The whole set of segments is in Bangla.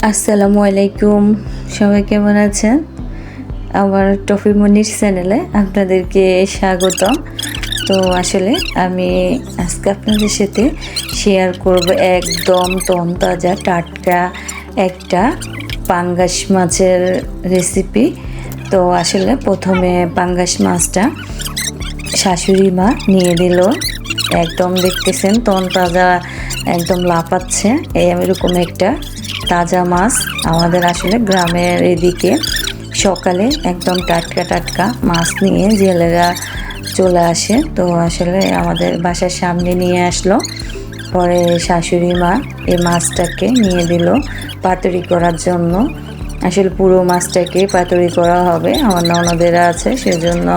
আসসালামু আলাইকুম, সবাই কেমন আছেন? আমার টফি মনির চ্যানেলে আপনাদেরকে স্বাগতম। তো আসলে আমি আজকে আপনাদের সাথে শেয়ার করব একদম তরতাজা টাটকা একটা পাঙ্গাস মাছের রেসিপি। তো আসলে প্রথমে পাঙ্গাস মাছটা শাশুড়ি মা নিয়ে দিল। একদম দেখতেছেন তরতাজা, একদম লাফাচ্ছে এরকম একটা তাজা মাছ। আমাদের আসলে গ্রামের এদিকে সকালে একদম টাটকা টাটকা মাছ নিয়ে জেলেরা চলে আসে। তো আসলে আমাদের বাসার সামনে নিয়ে আসলো। পরে শাশুড়ি মা এই মাছটাকে নিয়ে দিল পাতুরি করার জন্য। আসলে পুরো মাছটাকে পাতুরি করা হবে, আমার ননদেরা আছে, সেজন্য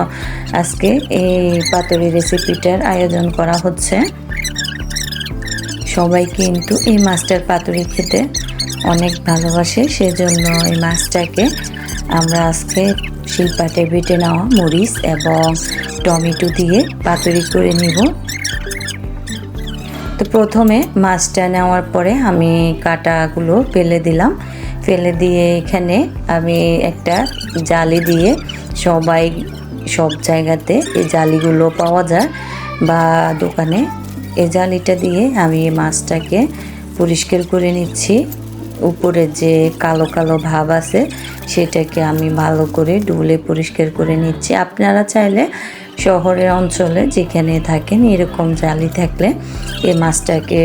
আজকে এই পাতুরি রেসিপিটার আয়োজন করা হচ্ছে। সবাই কিন্তু এই মাছটার পাতুরি খেতে অনেক ভালোবাসে, সেজন্য এই মাছটাকে আমরা আজকে শিলপাটে বেটে নেওয়া মরিচ এবং টমেটো দিয়ে পাতুরি করে নিব। তো প্রথমে মাছটা নেওয়ার পরে আমি কাঁটাগুলো ফেলে দিলাম। ফেলে দিয়ে এখানে আমি একটা জালি দিয়ে, সব জায়গাতে এই জালিগুলো পাওয়া যায় বা দোকানে, এই জালিটা দিয়ে আমি মাছটাকে পরিষ্কার করে নিচ্ছি। উপরে যে কালো কালো ভাব আছে সেটাকে আমি ভালো করে ডুলে পরিষ্কার করে নিচ্ছি। আপনারা চাইলে শহরের অঞ্চলে যেখানে থাকেন এরকম জালি থাকলে এই মাছটাকে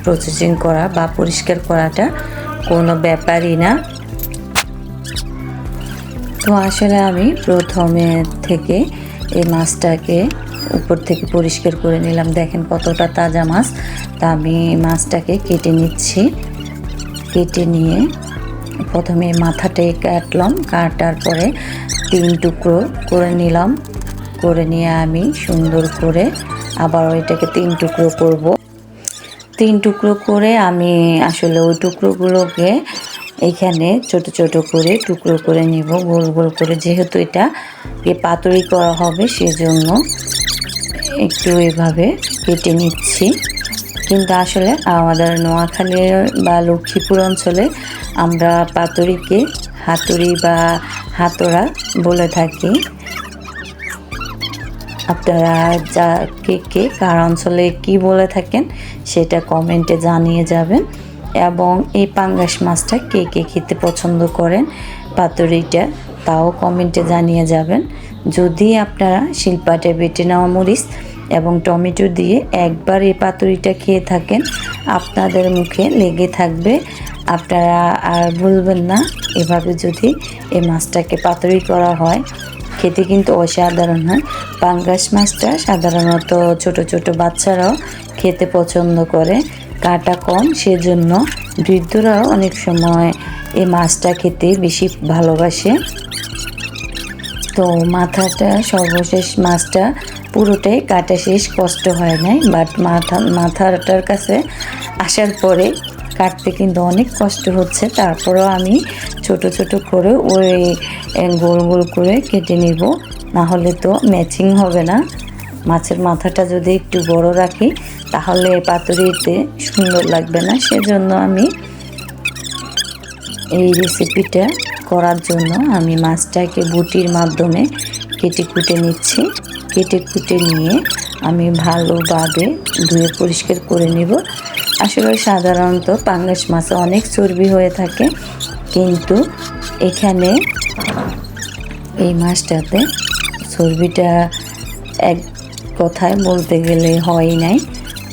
প্রসেসিং করা বা পরিষ্কার করাটা কোনো ব্যাপারই না। তো আসলে আমি প্রথমে থেকে এই মাছটাকে উপর থেকে পরিষ্কার করে নিলাম। দেখেন কতটা তাজা মাছ। তা আমি মাছটাকে কেটে নিচ্ছি। কেটে নিয়ে প্রথমে মাথাটাই কাটলাম, কাটার পরে 3 টুকরো করে নিলাম। করে নিয়ে আমি সুন্দর করে আবার ওইটাকে 3 টুকরো করব। 3 টুকরো করে আমি আসলে ওই টুকরোগুলোকে এখানে ছোট ছোট করে টুকরো করে নিব, গোল গোল করে। যেহেতু এটা পাতুরি করা হবে সেজন্য একটু এভাবে কেটে নিচ্ছি। কিন্তু আসলে আমাদের নোয়াখালী বা লক্ষ্মীপুর অঞ্চলে আমরা পাতুরিকে হাতুড়ি বা হাতড়া বলে থাকি। আপনারা কে কার অঞ্চলে কি বলে থাকেন সেটা কমেন্টে জানিয়ে যাবেন। এবং এই পাঙ্গাস মাছটা কে কে খেতে পছন্দ করেন পাতুরিটা, তাও কমেন্টে জানিয়ে যাবেন। যদি আপনারা শিলপাটে বেটে নেওয়া মরিচ এবং টমেটো দিয়ে একবার এই পাতুরিটা খেয়ে থাকেন, আপনাদের মুখে লেগে থাকবে, আপনারা আর ভুলবেন না। এভাবে যদি এই মাছটাকে পাতুরি করা হয় খেতে কিন্তু অসাধারণ হয়। পাঙ্গাস মাছটা সাধারণত ছোট ছোট বাচ্চারাও খেতে পছন্দ করে, কাঁটা কম, সেজন্য বৃদ্ধরাও অনেক সময় এই মাছটা খেতে বেশি ভালোবাসে। তো মাথাটা সর্বশেষ মাছটা পুরোটাই কাটা শেষ, কষ্ট হয় নাই। বাট মাথাটার কাছে আসার পরে কাটতে কিন্তু অনেক কষ্ট হচ্ছে। তারপরেও আমি ছোট ছোট করে ওই গোল গোল করে কেটে নিব, না হলে তো ম্যাচিং হবে না। মাছের মাথাটা যদি একটু বড় রাখি তাহলে পাতুরিতে সুন্দর লাগবে না। সেজন্য আমি এই রেসিপিটা করার জন্য আমি মাছটাকে বটির মাধ্যমে কেটে কুটে নিচ্ছি। কেটে কুটে নিয়ে আমি ভালোভাবে ধুয়ে পরিষ্কার করে নিব। আসলে সাধারণত পাঙ্গাস মাছে অনেক চর্বি হয়ে থাকে, কিন্তু এখানে এই মাছটাতে চর্বিটা এক কথায় বলতে গেলে হয় নাই।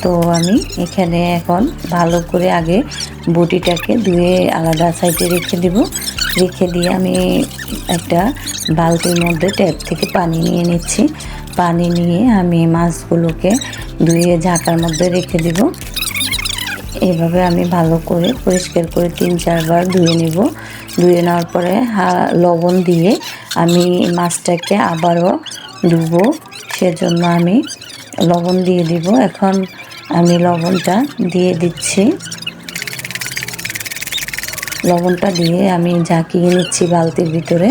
তো আমি এখানে এখন ভালো করে আগে বটিটাকে ধুয়ে আলাদা সাইডে রেখে দিব। রেখে দিয়ে আমি একটা বালতির মধ্যে ট্যাপ থেকে পানি নিয়ে নিচ্ছি। পানি নিয়ে আমি মাছগুলোকে ধুয়ে ঝাঁকার মধ্যে রেখে দিব। এভাবে আমি ভালো করে পরিষ্কার করে 3-4 বার ধুয়ে নিব। ধুয়ে নেওয়ার পরে লবণ দিয়ে আমি মাছটাকে আবারও ধুবো, সেজন্য আমি লবণ দিয়ে দিব। এখন আমি লবণটা দিয়ে দিচ্ছি। লবণটা দিয়ে আমি ঝাঁকিয়ে নিচ্ছি বালতির ভিতরে।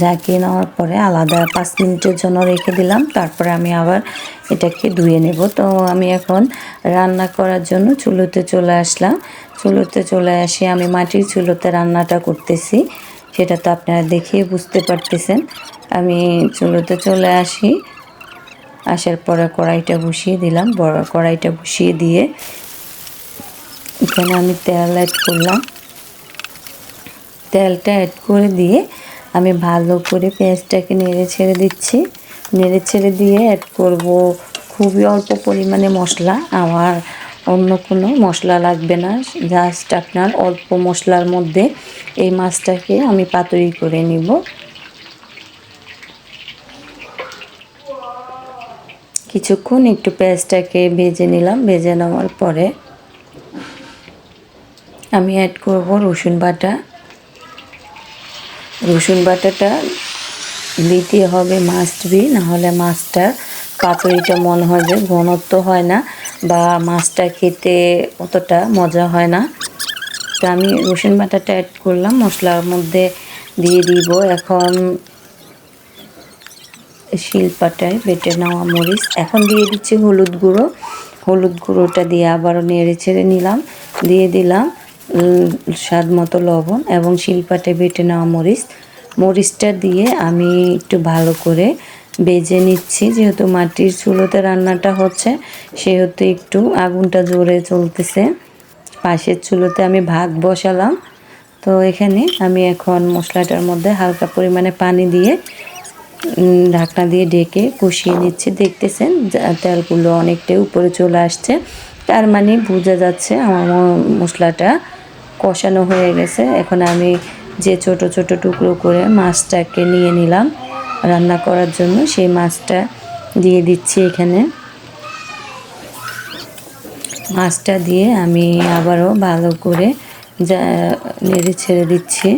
ঝাঁকিয়ে নেওয়ার পরে আলাদা 5 মিনিটের জন্য রেখে দিলাম। তারপরে আমি আবার এটাকে ধুয়ে নেব। তো আমি এখন রান্না করার জন্য চুলোতে চলে আসলাম। চুলোতে চলে আসি আমি মাটির চুলোতে রান্নাটা করতেছি, সেটা তো আপনারা দেখেই বুঝতে পারতেছেন। আমি চুলোতে চলে আসি, আসার পরে কড়াইটা বসিয়ে দিলাম। বড় কড়াইটা বসিয়ে দিয়ে এখানে আমি তেল অ্যাড করলাম। তেলটা অ্যাড করে দিয়ে আমি ভালো করে পেঁয়াজটাকে নেড়ে ছেড়ে দিচ্ছি। নেড়ে ছেড়ে দিয়ে অ্যাড করব খুবই অল্প পরিমাণে মশলা। আমার অন্য কোনো মশলা লাগবে না, জাস্ট আপনার অল্প মশলার মধ্যে এই মাছটাকে আমি পাতুরি করে নিব। কিছুক্ষণ একটু পেঁয়াজটাকে ভেজে নিলাম। ভেজে নেওয়ার পরে আমি অ্যাড করব রসুন বাটা। রসুন বাটাটা দিতে হবে মাস্ট বি, নাহলে মাছটার পাতুরিটা মনে হয় যে ঘনত্ব হয় না বা মাছটা খেতে অতটা মজা হয় না। তো আমি রসুন বাটাটা অ্যাড করলাম, মশলার মধ্যে দিয়ে দিব এখন শিলপাটায় বেটে নেওয়া মরিচ। এখন দিয়ে দিচ্ছি হলুদ গুঁড়ো। হলুদ গুঁড়োটা দিয়ে আবারও নেড়ে ছেড়ে নিলাম। দিয়ে দিলাম স্বাদ মতো লবণ এবং শিলপাটায় বেটে নেওয়া মরিচ। মরিচটা দিয়ে আমি একটু ভালো করে ভেজে নিচ্ছি। যেহেতু মাটির চুলোতে রান্নাটা হচ্ছে সেহেতু একটু আগুনটা জোরে চলতেছে। পাশের চুলোতে আমি ভাত বসালাম। তো এখানে আমি এখন মশলাটার মধ্যে হালকা পরিমাণে পানি দিয়ে ঢাকনা দিয়ে ঢেকে কষিয়ে নিচ্ছি। দেখতেছেন তেলগুলো অনেকটাই উপরে চলে আসছে, তার মানে বোঝা যাচ্ছে আমার মশলাটা কষানো হয়ে গেছে। এখন আমি যে ছোট ছোট টুকরো করে মাছটাকে নিয়ে নিলাম রান্না করার জন্য, সেই মাছটা দিয়ে দিচ্ছি এখানে। মাছটা দিয়ে আমি আবারও ভালো করে নেড়ে ছেড়ে দিচ্ছি।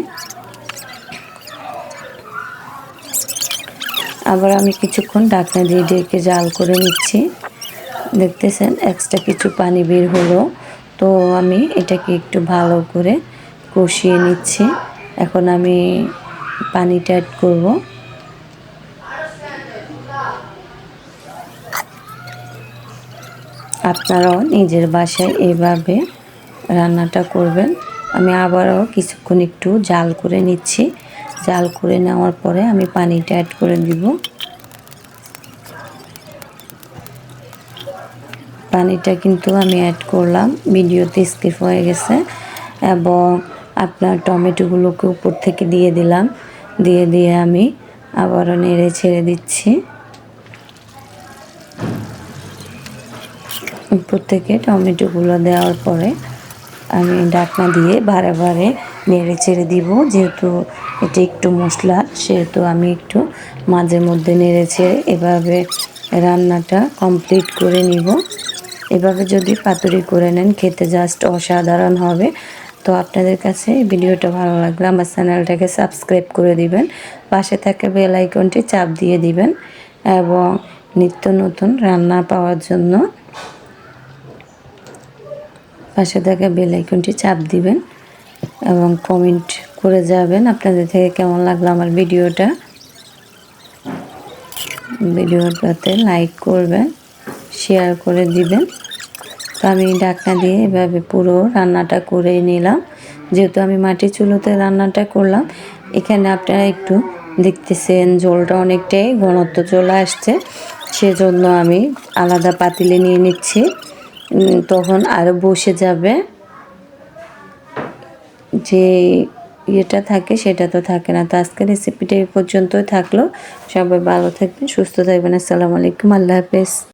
আবার আমি কিছুক্ষণ ঢাকনা দিয়ে ঢেকে জাল করে নিচ্ছি। দেখতেছেন এক্সট্রা কিছু পানি বের হলো। তো আমি এটাকে একটু ভালো করে কষিয়ে নিচ্ছি। এখন আমি পানিটা অ্যাড করব। আপনারাও নিজের বাসায় এভাবে রান্নাটা করবেন। আমি আবারও কিছুক্ষণ একটু জাল করে নিচ্ছি। জাল করে নেওয়ার পরে আমি পানিটা অ্যাড করে দিব। পানিটা কিন্তু আমি অ্যাড করলাম, ভিডিওতে স্কিপ হয়ে গেছে। এবং আপনার টমেটোগুলোকে উপর থেকে দিয়ে দিলাম। দিয়ে আমি আবারও নেড়ে ছেড়ে দিচ্ছি। উপর থেকে টমেটোগুলো দেওয়ার পরে আমি ঢাকনা দিয়ে বারে বারে নেড়ে ছেড়ে দিব। যেহেতু এটা একটু মশলা সেহেতু আমি একটু মাঝে মধ্যে নেড়ে ছেড়ে এভাবে রান্নাটা কমপ্লিট করে নিব। এভাবে যদি পাতুরি করে নেন খেতে জাস্ট অসাধারণ হবে। তো আপনাদের কাছে এই ভিডিওটা ভালো লাগলে আমার চ্যানেলটাকে সাবস্ক্রাইব করে দিবেন, পাশে থাকা বেল আইকনটি চাপ দিয়ে দিবেন এবং নিত্য নতুন রান্না পাওয়ার জন্য পাশে থাকা বেল আইকনটি চাপ দিবেন এবং কমেন্ট করে যাবেন আপনাদের থেকে কেমন লাগলো আমার ভিডিওটাতে লাইক করবেন, শেয়ার করে দিবেন। তো আমি ঢাকনা দিয়ে এভাবে পুরো রান্নাটা করে নিলাম। যেহেতু আমি মাটির চুলোতে রান্নাটা করলাম, এখানে আপনারা একটু দেখতেছেন ঝোলটা অনেকটাই ঘনত্ব চলে আসছে, সেজন্য আমি আলাদা পাতিলে নিয়ে নিচ্ছি। তখন আরও বসে যাবে, যে ইয়েটা থাকে সেটা তো থাকে না। তো আজকের রেসিপিটা এই পর্যন্তই থাকলো। সবাই ভালো থাকবেন, সুস্থ থাকবেন। আসসালামু আলাইকুম, আল্লাহ হাফেজ।